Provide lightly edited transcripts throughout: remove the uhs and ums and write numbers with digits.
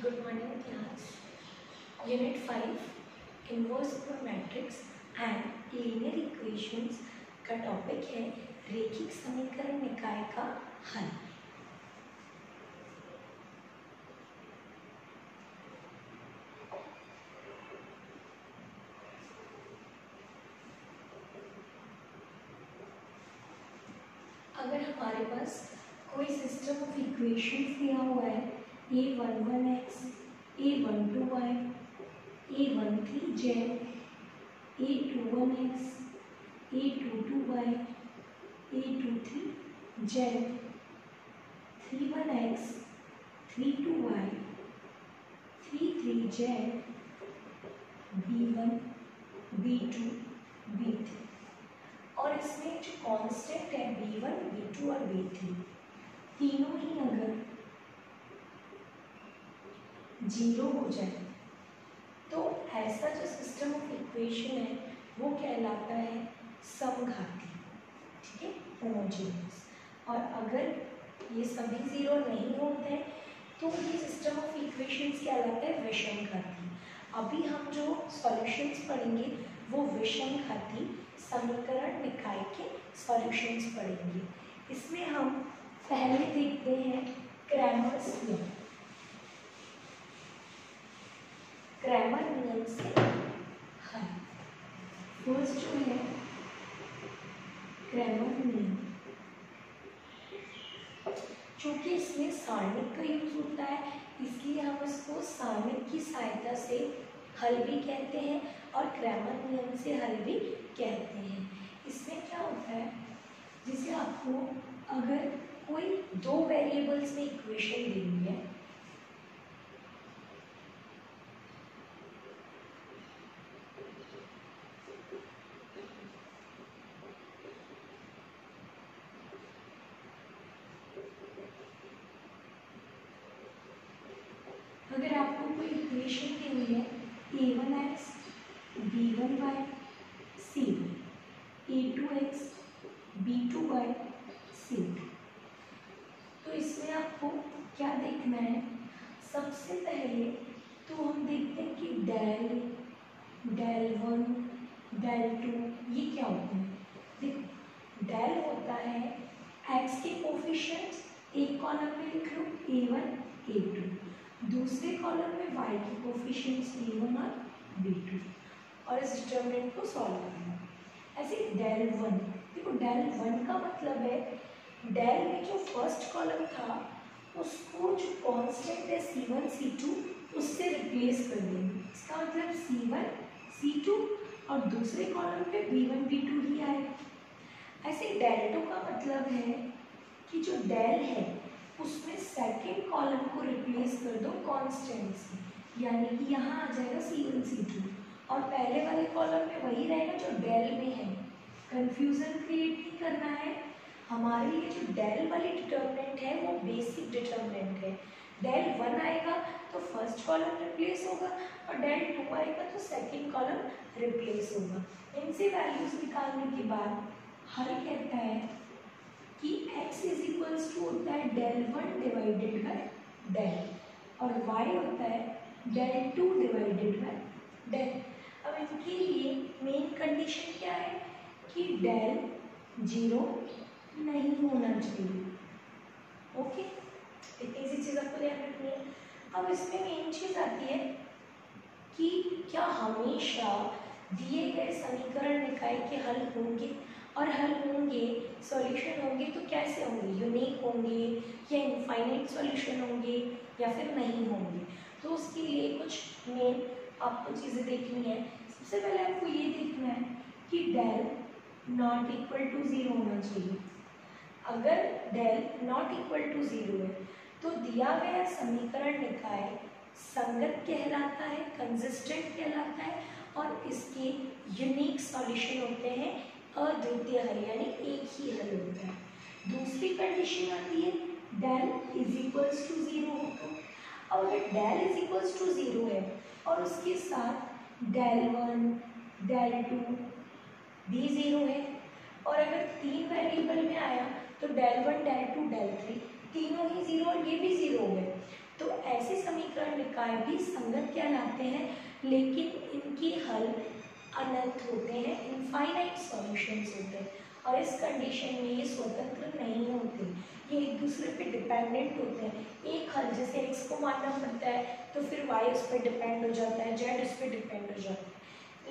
Good morning class. Unit 5 invertible matrix and linear equations का topic है रेखिक समीकरण निकाय का हल। अगर हमारे पास कोई सिस्टम ऑफ इक्वेशंस दिया हुआ है a11x a12y a13z a21x a22y a23z 31x 32y 33z b1 b2 b3 और इसमें जो कांस्टेंट है b1 b2 और b3 तीनों ही अगर 0 हो जाए तो ऐसा जो सिस्टम ऑफ इक्वेशन है वो कहलाता है समघाती, ठीक है, होमोजेनियस। और अगर ये सभी 0 नहीं होते हैं तो ये सिस्टम ऑफ इक्वेशंस कहलाता है विषमघाती। अभी हम जो सॉल्यूशंस पढ़ेंगे वो विषमघाती समीकरण निकाय के सॉल्यूशंस पढ़ेंगे। इसमें हम पहले देखते हैं क्रैमर्स नियम। क्रैमर नियम से हल। फर्स्ट जो है क्रैमर नियम, चूंकि इसमें सारणिक का यूज होता है इसलिए हम इसको सारणिक की सहायता से हल भी कहते हैं और क्रैमर नियम से हल भी कहते हैं। इसमें क्या होता है, जैसे आपको अगर कोई दो वेरिएबल्स में इक्वेशन दी हुई है अगर आपको कोई इक्वेशन दी हुई है a1x b1y c1 a2x b2y c2, तो इसमें आपको क्या देखना है, सबसे पहले तो हम देखते हैं कि del del one del two ये क्या होता है। देखो डेल होता है x के कोफिशिएंट्स, एक कॉलम में लिख लो a1 a2, दूसरे कॉलम में y के कोफिशिएंट्स b1 और b2 और इस डिटरमिनेंट को सॉल्व करना। ऐसे डेल वन, देखो डेल वन का मतलब है डेल में जो फर्स्ट कॉलम था उसको जो कांस्टेंट है c1 c2 उससे रिप्लेस कर देंगे। इसका मतलब c1 c2 और दूसरे कॉलम पे b1 b2 ही आएगा। ऐसे डेल टू का मतलब है कि जो डेल है उसमें सेकंड कॉलम को रिप्लेस कर दो कांस्टेंट से, यानी कि यहाँ आ जाएगा c1 c2 और पहले वाले कॉलम में वही रहेगा जो डेल में है। कंफ्यूजन क्रिएट नहीं करना है, हमारे लिए जो डेल वाली डिटरमिनेंट है वो बेसिक डिटरमिनेंट है। डेल वन आएगा तो फर्स्ट कॉलम रिप्लेस होगा और डेल टू आएगा तो सेकंड कॉलम रिप्लेस होगा। इनसे वैल्यूज निकालने के बाद हल कहता है कि x इज इक्वल्स टू होता है del one divided by del और y होता है del two divided by del. अब इनके लिए मेन कंडीशन क्या है कि डेल 0 नहीं होना चाहिए। ओके, इतनी सी चीज़ आपको ध्यान रखनी है। अब इसमें मेन चीज़ आती है कि क्या हमेशा दिए गए समीकरण निकाय के हल होंगे, और हल होंगे सॉल्यूशन होंगे तो कैसे होंगे, यूनिक होंगे या इनफाइनाइट सॉल्यूशन होंगे या फिर नहीं होंगे। तो उसके लिए कुछ मेन आपको चीज़ें देखनी है। सबसे पहले आपको ये देखना है कि डेल नॉट इक्वल टू 0 होना चाहिए। अगर डेल नॉट इक्वल टू 0 है तो दिया गया समीकरण निकाय संगत कहलाता है, कंसिस्टेंट कहलाता है और इसके यूनिक सॉल्यूशन होते हैं अद्वितीय हल, यानी एक ही हल होता है। दूसरी कंडीशन आती है डेल इज इक्वल्स टू 0 होगा। अब अगर डेल इज इक्वल्स टू 0 है और उसके साथ डेल वन डेल टू भी 0 है और अगर तीन वेरिएबल में आया तो del one del two del three तीनों ही 0 और ये भी 0 हो गए, तो ऐसे समीकरण निकाय भी संगत कहलाते हैं, लेकिन इनके हल अनंत होते हैं, इनफाइनाइट सॉल्यूशंस होते हैं। और इस कंडीशन में ये स्वतंत्र नहीं होते, ये एक दूसरे पे डिपेंडेंट होते हैं। एक हल जैसे x को मानना पड़ता है तो फिर y उस पर डिपेंड हो जाता है, z उस पर डिपेंड हो जाता है।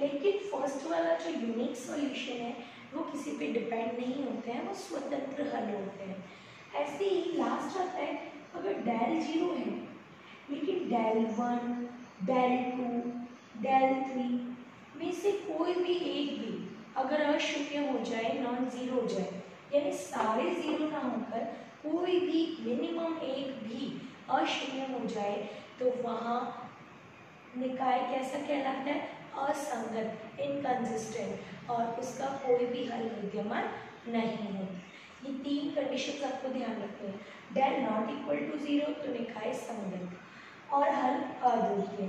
लेकिन फर्स्ट वाला जो यूनिक सॉल्यूशन है वो किसी पे डिपेंड नहीं होते हैं, वो स्वतंत्र हल होते हैं। ऐसे ही लास्ट आता है, अगर डेल 0 है लेकिन डेल 1, डेल 2, डेल 3 में से कोई भी एक भी अगर अशून्य हो जाए, नॉन जीरो हो जाए, यानी सारे जीरो ना होकर कोई भी मिनिमम एक भी अशून्य हो जाए, तो वहाँ निकाय कैसा कहलाता है? असंगत, इनकंसिस्टेंट, और उसका कोई भी हल विद्यमान नहीं होता। ये तीन कंडीशंस आपको ध्यान रखनी है। डेल नॉट इक्वल टू 0 तो निकाय संगत और हल अद्वितीय,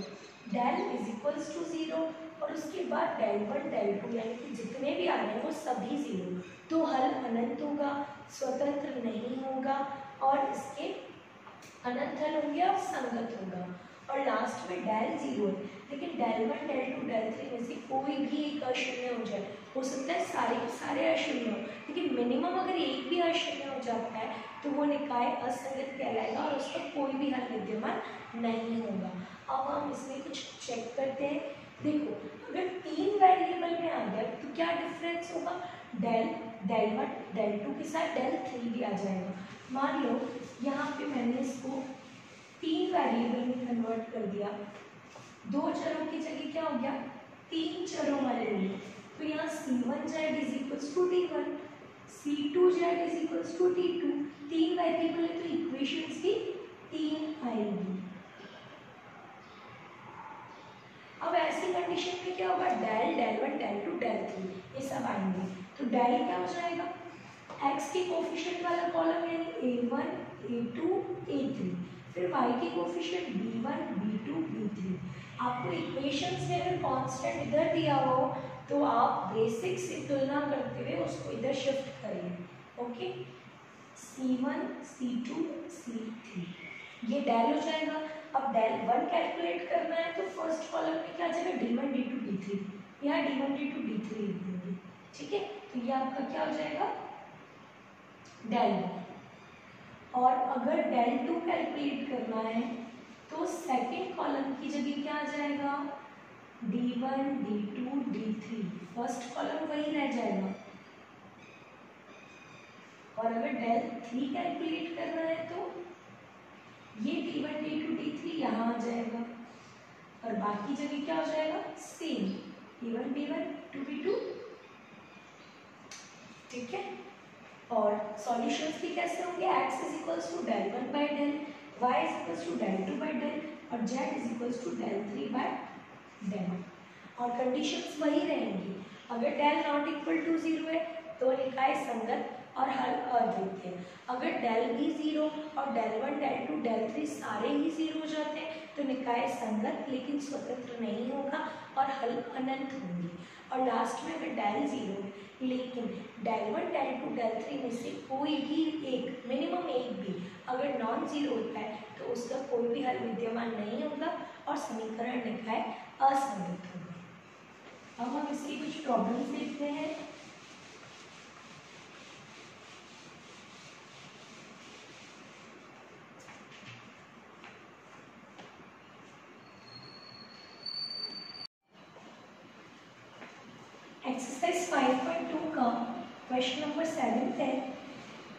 डेल इज इक्वल्स टू 0 और उसके बाद डेल 1, डेल 2 यानी कि जितने भी आ रहे हैं वो सभी 0, तो हल अनंत होगा, स्वतंत्र नहीं होगा और इसके अनंत हल होंगे और संगत होगा। और लास्ट में डेल 0 है लेकिन डेल 1, डेल 2, डेल 3 में से कोई भी एक अशून्य हो जाए, हो सकता है सारे के सारे अशून्य हो, लेकिन मिनिमम अगर एक भी अशून्य हो जाता है तो वो निकाय असंगत कहलाएगा और उसका कोई भी हल विद्यमान नहीं होगा। अब हम इसमें कुछ चेक करते हैं। देखो, अगर तीन वेरिएबल में आ गया तो क्या डिफरेंस होगा? डेल 1, डेल 2 के साथ डेल 3 भी आ जाएगा। मान लो यहाँ पे मैंने इसको तीन वेरिएबल में कन्वर्ट कर दिया, दो चरों की जगह क्या हो गया? तीन चरों वाले लिए, तो यहाँ C1z is equals to D1, C2z is equals to D2। तीन वेरिएबल है तो इक्वेशंस की तीन आएगी। अब ऐसी कंडीशन में क्या होगा? डेल 1, डेल 2, डेल 3 ये सब आएंगे, तो डेल क्या हो जाएगा? x के कोफिशिएंट वाला कॉलम यानी A1, A2, A3, फिर y के कोफिशिएंट B1, B2, B3। आपको इक्वेशंस में अगर कांस्टेंट इधर दिया हो तो आप बेसिक से तुलना करते हुए उसको इधर शिफ्ट करिए। ओके, C1, C2, C3 ये डेल हो जाएगा। अब डेल 1 कैलकुलेट करना है तो फर्स्ट कॉलम में क्या आ जाएगा? D1, D2, D3, यहाँ D1, D2, D3 लिख देंगे। ठीक है, तो ये आपका क्या हो जाएगा? डेल 1। और अगर डेल 2 कैलकुलेट करना है तो सेकेंड कॉलम की जगह क्या आ जाएगा? D1, D2, D3, first column वही रह जाएगा। और अगर डेल 3 कैलकुलेट करना है तो ये D1, D2, D3 यहाँ आ जाएगा और बाकी जगह क्या हो जाएगा? Same, B1, B1, B2, B2। ठीक है, और सॉल्यूशंस भी कैसे होंगे? x is equals to del 1 by del, y is equals to del 2 by del और z is equals to del 3 by del. और कंडीशंस वही रहेंगी। अगर डेल नॉट इक्वल टू 0 है तो निकाय संगत और हल अद्वितीय। अगर डेल भी 0 और डेल 1, डेल 2, डेल 3 सारे ही 0 हो जाते हैं तो निकाय संगत लेकिन स्वतंत्र नहीं होगा और हल अनंत होंगे। और लास्ट में अगर डेल 0 है लेकिन डेल 1, डेल 2, डेल 3 में से कोई भी एक, मिनिमम एक भी अगर नॉन जीरो होता है तो उसका कोई भी हल विद्यमान नहीं होगा और समीकरण निकाय असंगत होगा। अब हम इसकी कुछ प्रॉब्लम्स देखते हैं। एक्सरसाइज 5.2 का क्वेश्चन नंबर 7 है,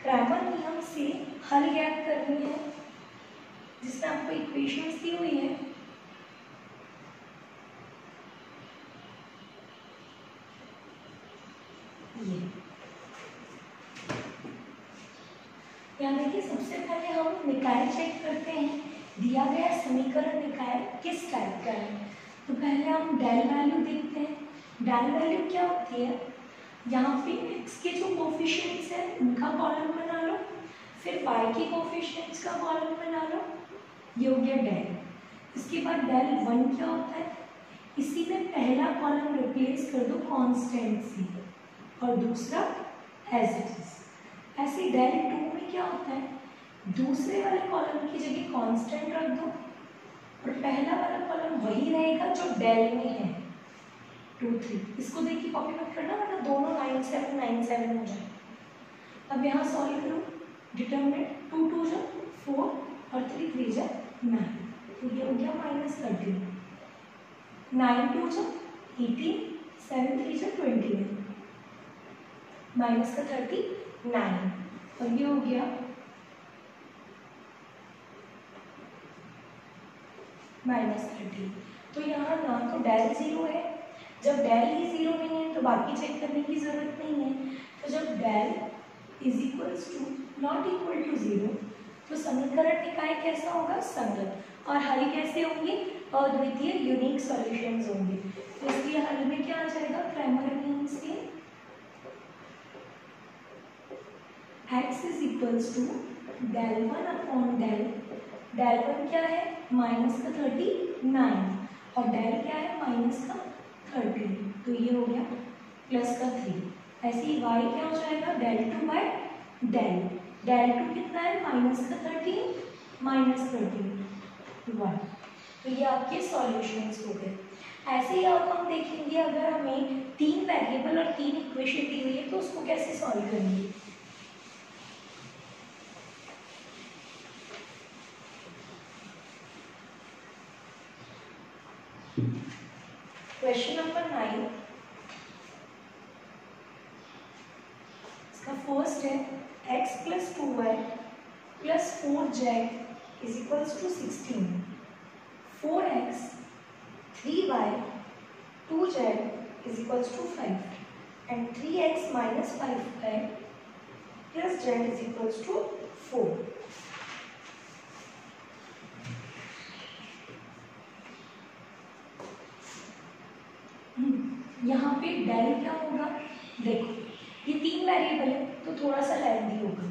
क्रैमर नियम से हल ज्ञात करनी है, जिसमें आपको इक्वेशंस दी हुई है। ये यहाँ देखिए, सबसे पहले हम निकाय चेक करते हैं, दिया गया समीकरण निकाय किस टाइप का है। तो पहले हम डेल वैल्यू देखते हैं। डेल वैल्यू क्या होती है? यहाँ पे x के जो कोफिशिएंट्स हैं उनका कॉलम बना लो, फिर y के कोफिशिएंट्स का कॉलम बना लो, ये हो गया डेल। इसके बाद डेल 1 क्या होता है? इसी में पहला कॉलम रिप्लेस कर दो कांस्टेंट से और दूसरा एज इट इज। ऐसे डेल 2 में क्या होता है? दूसरे वाले कॉलम की जगह कांस्टेंट रख दो और पहला वाला कॉलम वही रहेगा जो डेल में है 2 3। इसको देखिए कॉपी मत करना वरना दोनों 9 7 9 7 हो जाए। अब यहाँ सॉल्व करो, डिटर्मिनेंट 2 2 जो 4 और 3 3 जो 9, तो ये हो गया -13। 9 2 जो 18, 7 3 जो 21, माइनस का 39 और ये हो गया -30। तो यहाँ ना तो डेल 0 है, जब डेल ही 0 नहीं है तो बाकी चेक करने की जरूरत नहीं है। तो जब del is equals to not equal to 0 तो समीकरण निकाय कैसा होगा, संगत, और हल कैसे होंगे, अद्वितीय यूनिक सॉल्यूशंस होंगे। तो इसलिए हल में क्या आ जाएगा, क्रैमर मीन्स के x is equals to del 1 upon del 1 क्या है -39 और डेल क्या है -13, तो ये हो गया +3। ऐसे ही y क्या हो जाएगा, डेल 2 बाय डेल 2 कितना है -13 -13 1। तो ये आपके सॉल्यूशंस हो गए। ऐसे ही अब हम देखेंगे अगर हमें 3 वेरिएबल और 3 इक्वेशन दी हुई है तो उसको कैसे सॉल्व करेंगे। क्वेश्चन नंबर 9, इसका फर्स्ट है x + 2y + 4z is equals to 16, 4x 3y 2z is equals to 5 and 3x - 5y + z is equals to 4। यहाँ पे डेल क्या होगा, देखो ये 3 वेरिएबल है तो थोड़ा सा लेंथी होगा।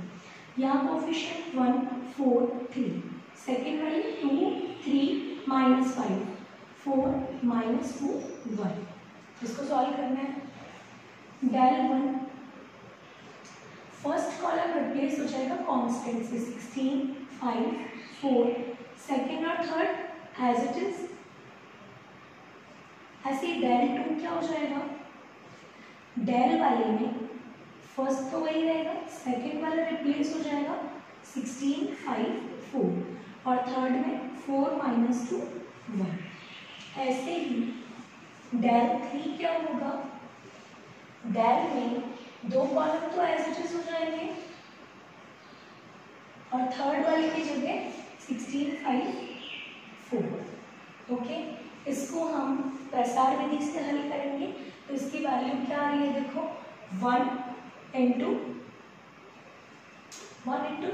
यहाँ कोफिशिएंट 1 4 3, सेकेंड वाली 2 3 -5 4 -2 1। इसको सॉल्व करना है। डेल 1 फर्स्ट कॉलम रिप्लेस हो जाएगा कांस्टेंट से 16 5 4, सेकेंड और थर्ड एज इट इज। ऐसे डेल 2 क्या हो जाएगा, डेल वाले में फर्स्ट तो वही रहेगा, सेकेंड वाला रिप्लेस हो जाएगा 16 5 4 और थर्ड में 4 -2 1। ऐसे ही डेल 3 क्या होगा, डेल में 2 कॉलम तो एज इट इज हो जाएंगे और थर्ड वाले की जगह 16 5 4। ओके, इसको हम प्रसार विधि से हल करेंगे तो इसकी वैल्यू क्या आ रही है, देखो 1 ×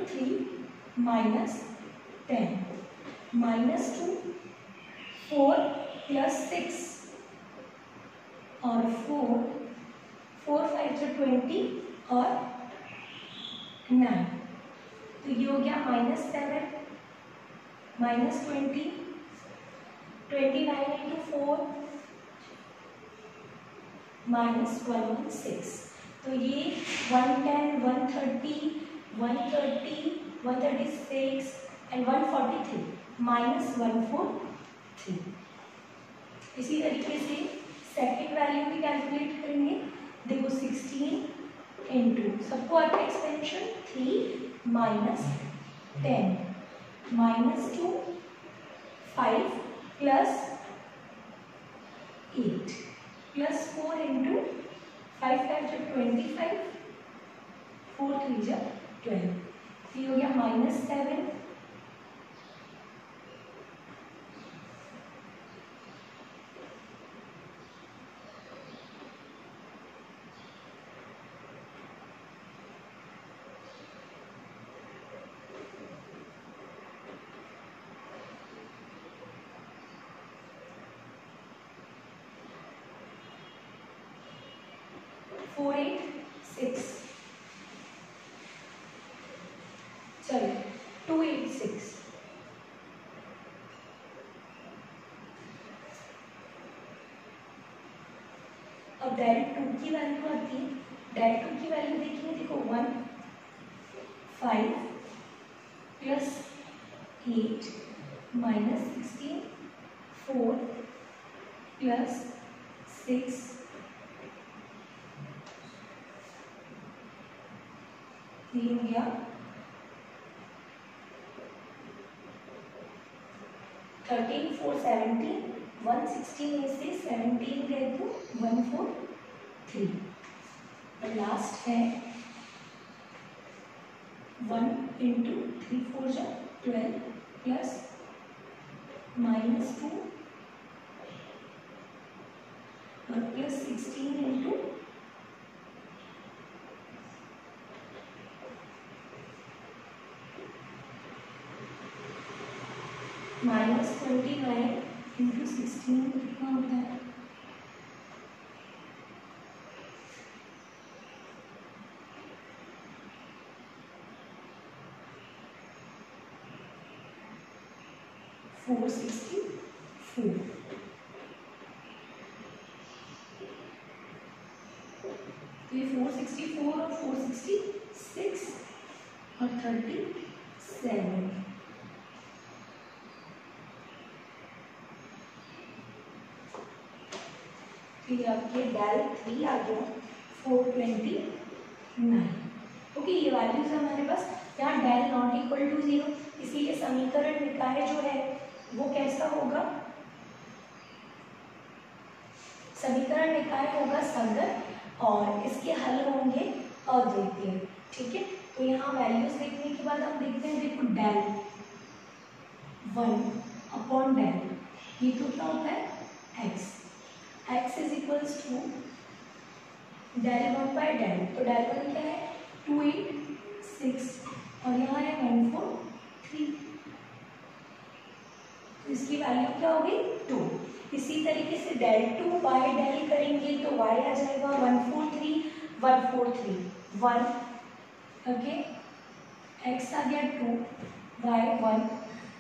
3 -10 -2 4 + 6 और 4 5 जो 20 और 9, तो ये हो गया -7 -20 29 × 4 -116। तो ये 110 130 130 136 एंड 143 -143। इसी तरीके से सेकेंड वैल्यू भी कैलकुलेट करेंगे। देखो 16 × सबको आता है एक्सपेंशन 3 -10 -2 5 + 8 + 4 × 5 5 जो 25 4 3 जो 12, ये हो गया -7 4 8 6, चलो 2 8 6। अब डायरेक्ट 2 की वैल्यू आती है, डायरेक्ट 2 की वैल्यू देखेंगे, देखो 1 5 प्लस 8 माइनस 16 4 प्लस 6 3 हो गया 13 4 17 116 में से 17 गए तो 143 और लास्ट है 1 इंटू 3 4 जा 12 प्लस -2 और प्लस 16 इंटू -29 इंटू 16 कितना होता है 464 तो ये 464 और 466 और 37 फिर आपके डेल 3 आ गया 429। ओके, ये वैल्यूज हमारे पास। यहाँ डेल नॉट इक्वल टू 0, इसीलिए समीकरण निकाय जो है वो कैसा होगा, समीकरण निकाय होगा संगत और इसके हल होंगे अद्वितीय। ठीक है, तो यहाँ वैल्यूज देखने के बाद हम देखते हैं, देखो डेल 1 अपॉन डेल ये तो क्या होता है x, x is equals to del 1 by del, तो डेल 1 क्या है 286 और यहाँ है 143, तो इसकी वैल्यू क्या होगी 2। इसी तरीके से डेल 2 बाय डेल करेंगे तो y आ जाएगा 143 143 1, ओके, x आ गया 2 y 1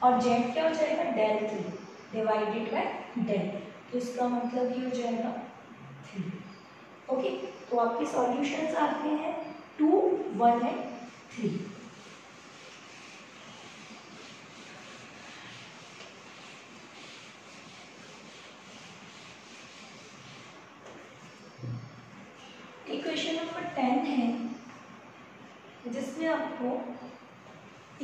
और z क्या हो जाएगा डेल 3 डिवाइडेड बाय डेल, तो इसका मतलब ये हो जाएगा 3। ओके, तो आपके सॉल्यूशंस आते हैं 2 1 एंड 3। इक्वेशन नंबर 10 है जिसमें आपको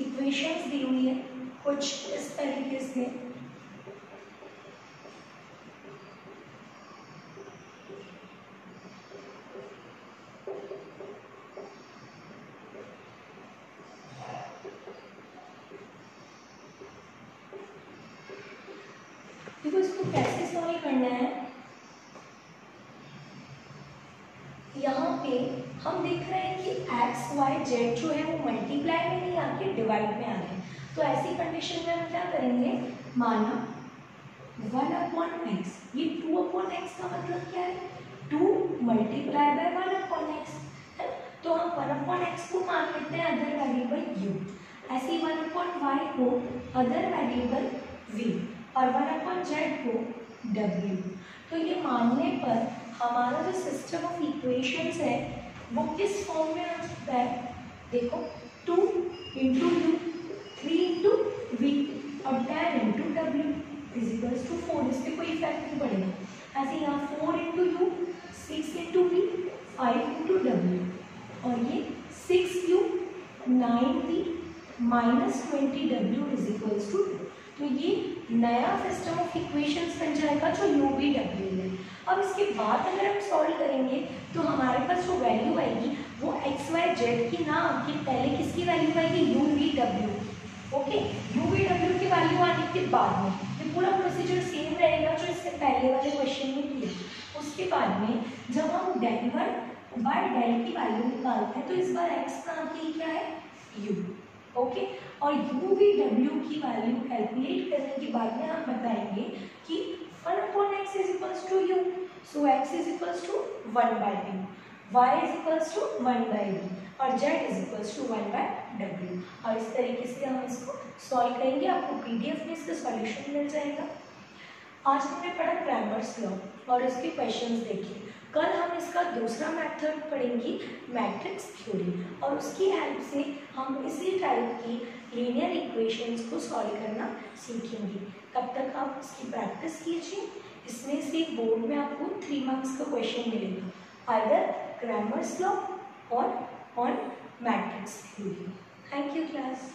इक्वेशंस दी हुई है कुछ इस तरीके से, देखो इसको कैसे सॉल्व करना है। यहाँ पे हम देख रहे हैं कि एक्स वाई जेड जो है वो मल्टीप्लाई में नहीं आके डिवाइड में आ रहे हैं, तो ऐसी कंडीशन में हम क्या करेंगे, माना 1 अपॉन एक्स, ये 2 अपॉन एक्स का मतलब क्या है 2 मल्टीप्लाई बाय 1 अपॉन एक्स है, तो हम 1 अपॉन एक्स को मान लेते हैं अदर वेरिएबल u, ऐसे ही 1 अपॉन वाई को अदर वेरिएबल v और 1 अपॉन जेड को w। तो ये मानने पर हमारा जो सिस्टम ऑफ इक्वेशंस है वो किस फॉर्म में आ सकता है, देखो 2 इंटू यू 3 इंटू वी और 10 इंटू डब्ल्यू इज इक्वल्स टू 4, इस पर कोई इफेक्ट नहीं पड़ेगा। ऐसे यहाँ 4 into u 6 into v 5 into डब्ल्यू और ये 6u 9v minus 20w is equals to 2, तो ये नया सिस्टम ऑफ इक्वेशंस बन जाएगा जो u v w है। अब इसके बाद अगर हम सॉल्व करेंगे तो हमारे पास जो वैल्यू आएगी वो एक्स वाई जेड की ना आके पहले किसकी वैल्यू आएगी u v w। Okay, u v w की वैल्यू आने के बाद में ये पूरा प्रोसीजर सेम रहेगा जो इससे पहले वाले क्वेश्चन में किया। उसके बाद में जब हम डेल 1 बाय डेल की वैल्यू निकालते हैं तो इस बार x का आके क्या है u। ओके, और u v w की वैल्यू कैलकुलेट करने के बाद में हम बताएंगे कि 1 upon x is equals to u, so x is equals to 1 by v, y is equals to 1 by v और z is equals to 1 by w। और इस तरीके से हम इसको सॉल्व करेंगे, आपको पीडीएफ में इसका सॉल्यूशन मिल जाएगा। आज हमने पढ़ा क्रैमर्स लॉ और इसके क्वेश्चंस देखे। कल हम इसका दूसरा मेथड पढ़ेंगे मैट्रिक्स थ्योरी और उसकी हेल्प से हम इसी टाइप की लीनियर इक्वेशंस को सॉल्व करना सीखेंगे। तब तक आप इसकी प्रैक्टिस कीजिए। इसमें से बोर्ड में आपको 3 मार्क्स का क्वेश्चन मिलेगा, आइदर ग्रामर्स लॉ और on matrix theory. Thank you class.